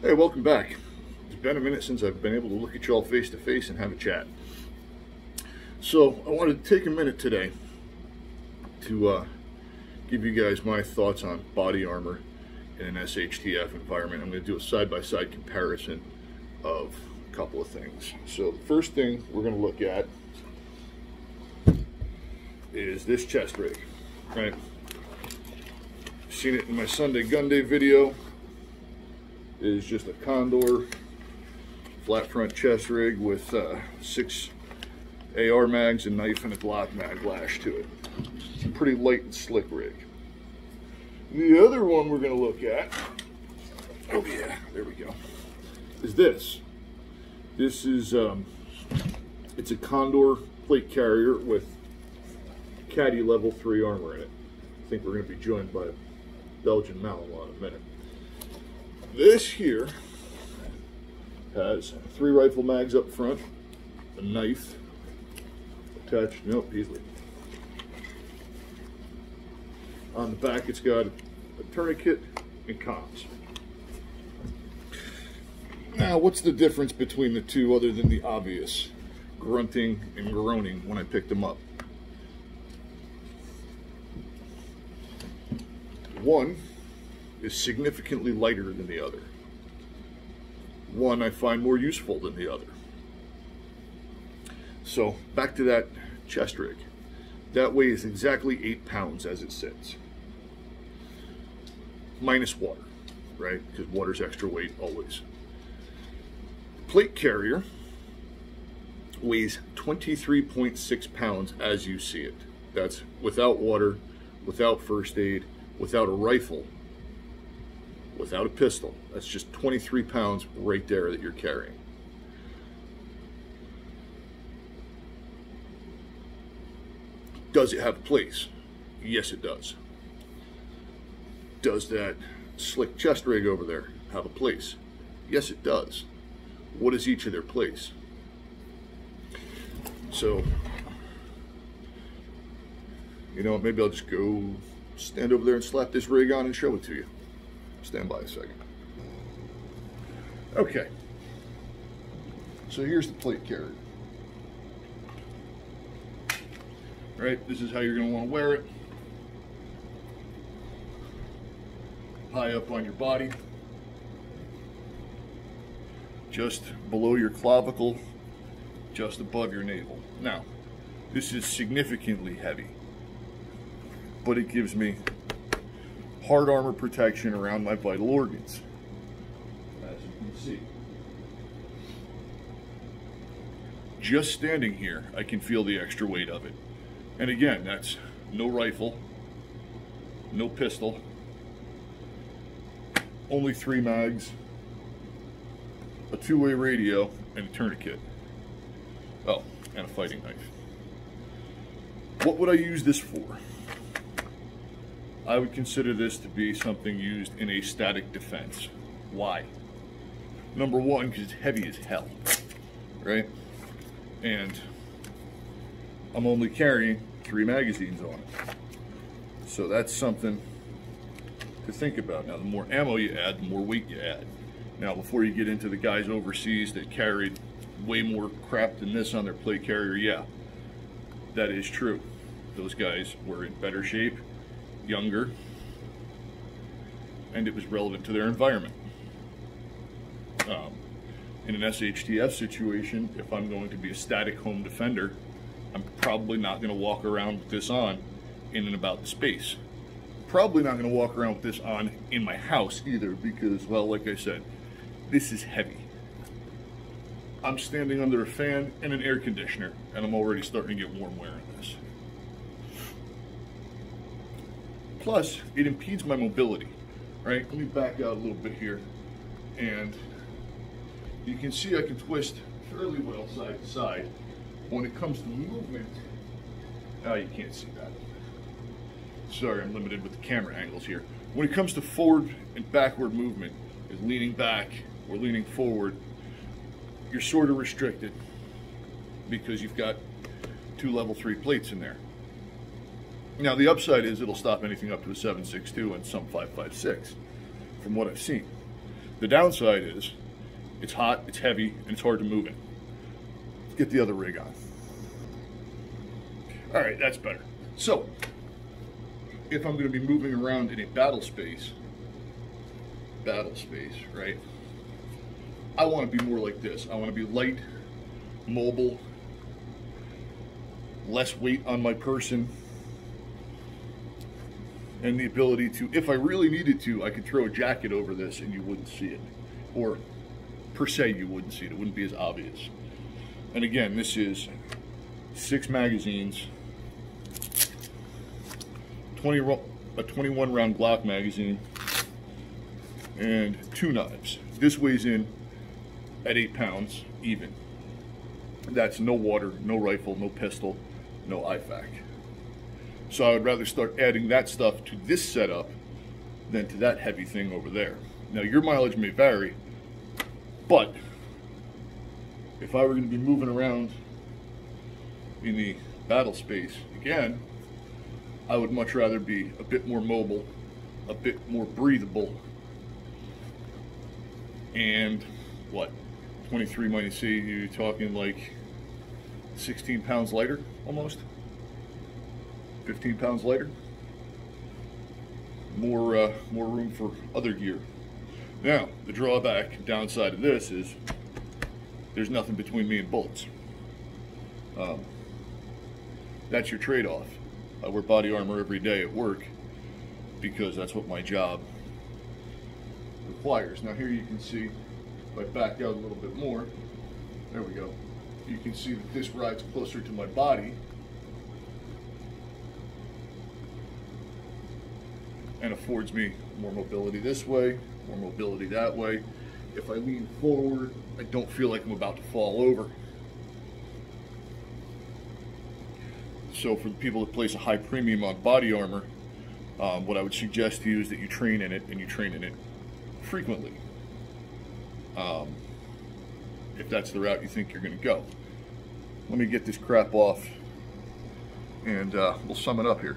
Hey, welcome back. It's been a minute since I've been able to look at y'all face to face and have a chat. So I wanted to take a minute today to give you guys my thoughts on body armor in an SHTF environment. I'm going to do a side-by-side comparison of a couple of things. So the first thing we're going to look at is this chest rig, right? Seen it in my Sunday Gun Day video. It is just a Condor flat front chest rig with 6 AR mags, a knife, and a Glock mag lashed to it. It's a pretty light and slick rig. The other one we're going to look at, oh yeah, there we go, is this. This is, it's a Condor plate carrier with Caddy level 3 armor in it. I think we're going to be joined by a Belgian Malinois in a minute. This here has 3 rifle mags up front, a knife attached, nope, easily. On the back it's got a tourniquet and comms. Now what's the difference between the two other than the obvious grunting and groaning when I picked them up? One is significantly lighter than the other. One I find more useful than the other. So back to that chest rig. That weighs exactly 8 pounds as it sits. Minus water, right? Because water's extra weight always. Plate carrier weighs 23.6 pounds as you see it. That's without water, without first aid, without a rifle, without a pistol. That's just 23 pounds right there that you're carrying. Does it have a place? Yes, it does. Does that slick chest rig over there have a place? Yes, it does. What is each of their place? So, you know, maybe I'll just go stand over there and slap this rig on and show it to you. Stand by a second. Okay. So here's the plate carrier. Right, this is how you're going to want to wear it. High up on your body. Just below your clavicle, just above your navel. Now, this is significantly heavy, but it gives me hard armor protection around my vital organs, as you can see. Just standing here, I can feel the extra weight of it. And again, that's no rifle, no pistol, only 3 mags, a 2-way radio, and a tourniquet. Oh, and a fighting knife. What would I use this for? I would consider this to be something used in a static defense. Why? Number one, because it's heavy as hell, right? And I'm only carrying 3 magazines on it. So that's something to think about. Now, the more ammo you add, the more weight you add. Now, before you get into the guys overseas that carried way more crap than this on their plate carrier, yeah, that is true. Those guys were in better shape, younger, and it was relevant to their environment. In an SHTF situation, if I'm going to be a static home defender, I'm probably not going to walk around with this on in and about the space. Probably not going to walk around with this on in my house either because, well, like I said, this is heavy. I'm standing under a fan and an air conditioner, and I'm already starting to get warm wearing this. Plus, it impedes my mobility, right? Let me back out a little bit here, and you can see I can twist fairly well side to side. When it comes to movement, you can't see that. Sorry, I'm limited with the camera angles here. When it comes to forward and backward movement, is leaning back or leaning forward, you're sort of restricted because you've got 2 level 3 plates in there. Now the upside is it'll stop anything up to a 7.62 and some 5.56 from what I've seen. The downside is it's hot, it's heavy, and it's hard to move in. Let's get the other rig on. All right, that's better. So, if I'm going to be moving around in a battle space, right? I want to be more like this. I want to be light, mobile, less weight on my person, and the ability to, if I really needed to, I could throw a jacket over this and you wouldn't see it. Or, per se, you wouldn't see it. It wouldn't be as obvious. And again, this is 6 magazines, a 21 round Glock magazine, and 2 knives. This weighs in at 8 pounds even. That's no water, no rifle, no pistol, no IFAK. So I would rather start adding that stuff to this setup than to that heavy thing over there. Now your mileage may vary, but if I were going to be moving around in the battle space again, I would much rather be a bit more mobile, a bit more breathable, and what, 23 minus 8, you're talking like 16 pounds lighter almost, 15 pounds lighter, more room for other gear. Now the drawback, downside of this is there's nothing between me and bullets. That's your trade-off. I wear body armor every day at work because that's what my job requires. Now here you can see, if I back out a little bit more, there we go. You can see that this rides closer to my body and affords me more mobility this way, more mobility that way. If I lean forward, I don't feel like I'm about to fall over. So for the people that place a high premium on body armor, what I would suggest to you is that you train in it, and you train in it frequently. If that's the route you think you're going to go. Let me get this crap off, and we'll sum it up here.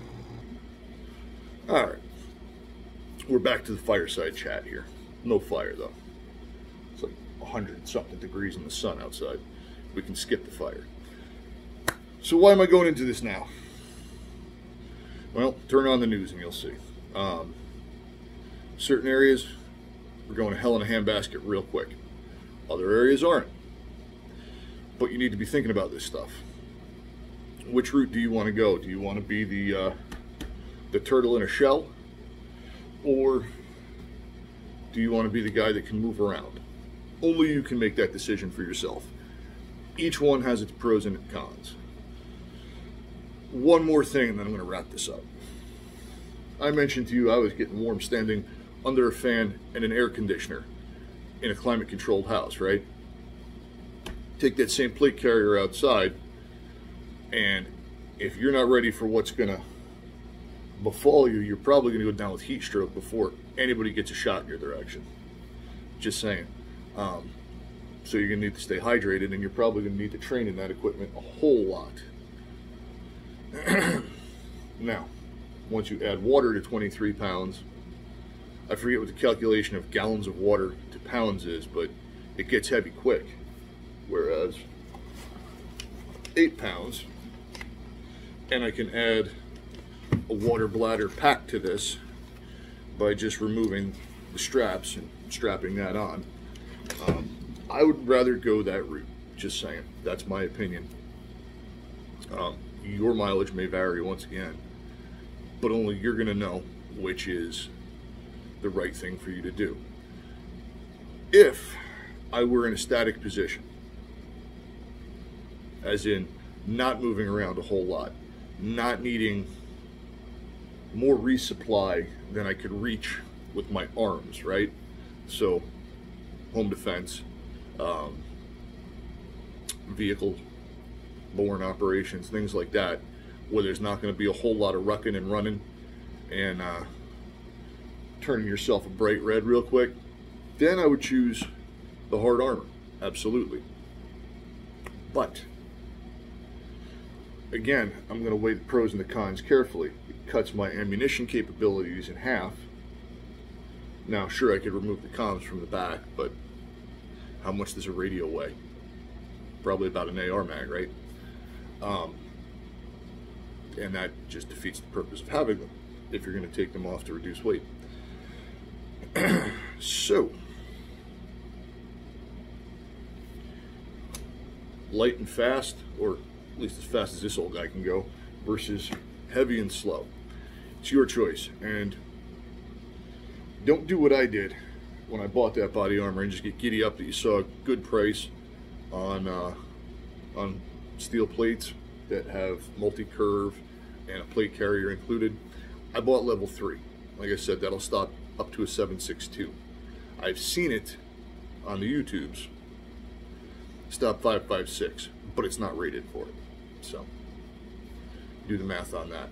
All right, we're back to the fireside chat here. No fire though. It's like 100-something degrees in the sun outside. We can skip the fire. So why am I going into this now? Well, turn on the news and you'll see. Certain areas, we're going to hell in a handbasket real quick. Other areas aren't. But you need to be thinking about this stuff. Which route do you want to go? Do you want to be the turtle in a shell? Or do you want to be the guy that can move around? Only you can make that decision for yourself. Each one has its pros and its cons. One more thing, and then I'm going to wrap this up. I mentioned to you I was getting warm standing under a fan and an air conditioner in a climate-controlled house, right? Take that same plate carrier outside, and if you're not ready for what's going to befall you, you're probably going to go down with heat stroke before anybody gets a shot in your direction. Just saying. So you're going to need to stay hydrated, and you're probably going to need to train in that equipment a whole lot. Now, once you add water to 23 pounds, I forget what the calculation of gallons of water to pounds is, but it gets heavy quick. Whereas 8 pounds, and I can add a water bladder pack to this by just removing the straps and strapping that on. I would rather go that route, just saying. That's my opinion. Your mileage may vary once again, but only you're going to know which is the right thing for you to do. If I were in a static position, as in not moving around a whole lot, not needing more resupply than I could reach with my arms, right? So home defense, vehicle-borne operations, things like that, where there's not going to be a whole lot of rucking and running and turning yourself a bright red real quick, then I would choose the hard armor, absolutely. But again, I'm going to weigh the pros and the cons carefully. It cuts my ammunition capabilities in half, Now, sure, I could remove the comms from the back, but how much does a radio weigh? Probably about an AR mag, right? And that just defeats the purpose of having them if you're going to take them off to reduce weight. So, light and fast, or at least as fast as this old guy can go, versus heavy and slow. It's your choice, and don't do what I did when I bought that body armor and just get giddy up that you saw a good price on steel plates that have multi-curve and a plate carrier included. I bought level 3. Like I said, that'll stop up to a 7.62. I've seen it on the YouTubes stop 5.56, but it's not rated for it. So do the math on that.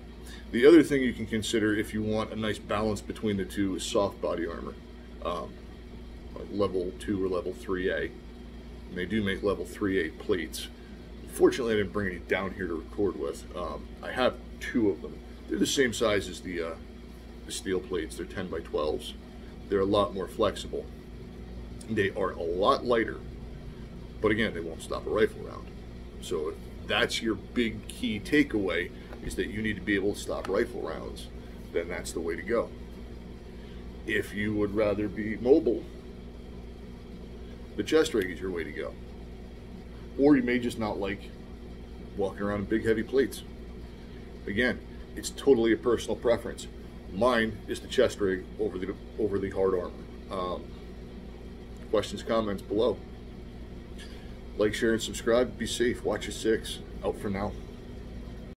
The other thing you can consider if you want a nice balance between the two is soft body armor, like level 2 or level 3A. And they do make level 3A plates. Fortunately, I didn't bring any down here to record with. I have 2 of them. They're the same size as the steel plates. They're 10 by 12s. They're a lot more flexible. They are a lot lighter, but again, they won't stop a rifle round. So if that's your big key takeaway, is that you need to be able to stop rifle rounds, then that's the way to go. If you would rather be mobile, the chest rig is your way to go. Or you may just not like walking around in big heavy plates. Again, it's totally a personal preference. Mine is the chest rig over the hard armor. Questions, comments below. Like, share, and subscribe. Be safe. Watch your 6. Out for now.